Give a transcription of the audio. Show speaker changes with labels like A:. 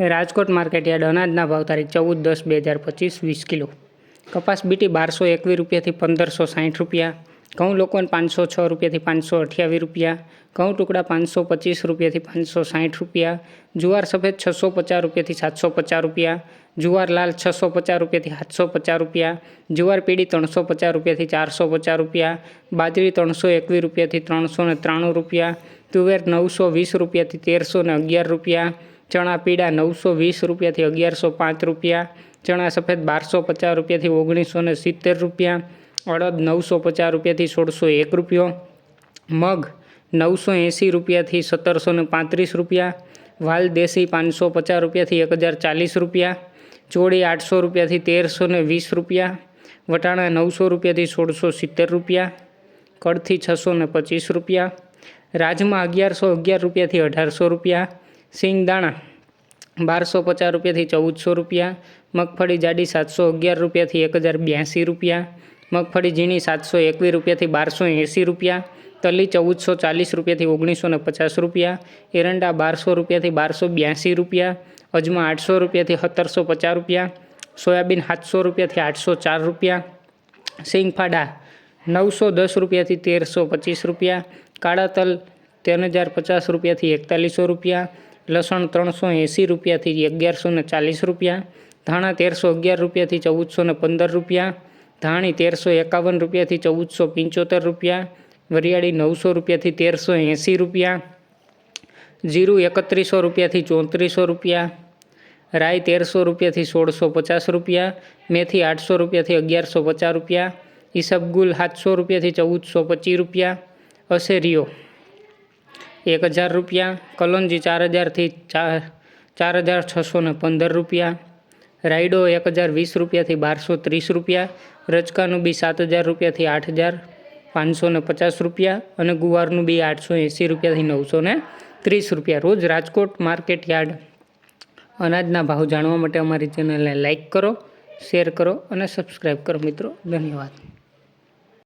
A: Rajkot market yard અનાજના ભાવ તારીખ 14/10/2025 20 કિલો. કપાસ બીટી 1221 રૂપિયાથી 1560 રૂપિયા. ઘઉં લોકવન 506 રૂપિયાથી 528 રૂપિયા. ઘઉં ટુકડા 525 રૂપિયાથી 560 રૂપિયા. જુવાર સફેદ 650 રૂપિયાથી 750 રૂપિયા. જુવાર લાલ 650 રૂપિયાથી 750 રૂપિયા. જુવાર પીળી 350 રૂપિયાથી 450 રૂપિયા. બાજરી 321 રૂપિયાથી 393 રૂપિયા. તુવેર 920 રૂપિયાથી 1311 રૂપિયા. ચણા પીળા 920 રૂપિયાથી 1105 રૂપિયા. ચણા સફેદ 1250 રૂપિયાથી 1970 રૂપિયા. અડદ 950 રૂપિયાથી 1601 રૂપિયો. મગ 980 રૂપિયાથી 1735 રૂપિયા. વાલ દેશી 550 રૂપિયાથી 1040 રૂપિયા. ચોળી 800 રૂપિયાથી 1320 રૂપિયા. વટાણા 900 રૂપિયાથી 1670 રૂપિયા. કડથી 625 રૂપિયા. રાજમા 1111 રૂપિયાથી 1800 રૂપિયા. સિંગદાણા 1250 રૂપિયાથી 1400 રૂપિયા. મગફળી જાડી 711 રૂપિયાથી 1082 રૂપિયા. મગફળી ઝીણી 721 રૂપિયાથી 1280 રૂપિયા. તલી 1440 રૂપિયાથી 1950 રૂપિયા. એરંડા 1200 રૂપિયાથી 1282 રૂપિયા. અજમા 800 રૂપિયાથી 1750 રૂપિયા. સોયાબીન 700 રૂપિયાથી 804 રૂપિયા. સિંગફાડા 910 રૂપિયાથી 1325 રૂપિયા. કાળા તલ 3050 રૂપિયાથી 4100 રૂપિયા. લસણ 380 રૂપિયાથી 1140 રૂપિયા. ધાણા 1311 રૂપિયાથી 1415 રૂપિયા. ધાણી 1351 રૂપિયાથી 1475 રૂપિયા. વરિયાળી 900 રૂપિયાથી 1380 રૂપિયા. જીરું 3100 રૂપિયાથી 3400 રૂપિયા. રાઈ 1300 રૂપિયાથી 1650 રૂપિયા. મેથી 800 રૂપિયાથી 1150 રૂપિયા. ઈસબગુલ 700 રૂપિયાથી 1425 રૂપિયા. અસેરીઓ 1000 રૂપિયા. કલોંજી 4000થી 4615 રૂપિયા. રાયડો 1020 રૂપિયાથી 1230 રૂપિયા. રચકાનું બી 7000 રૂપિયાથી 8550 રૂપિયા. અને ગુવારનું બી 880 રૂપિયાથી 930 રૂપિયા. રોજ રાજકોટ માર્કેટ યાર્ડ અનાજના ભાવ જાણવા માટે અમારી ચેનલને લાઇક કરો, શેર કરો અને સબસ્ક્રાઈબ કરો મિત્રો. ધન્યવાદ.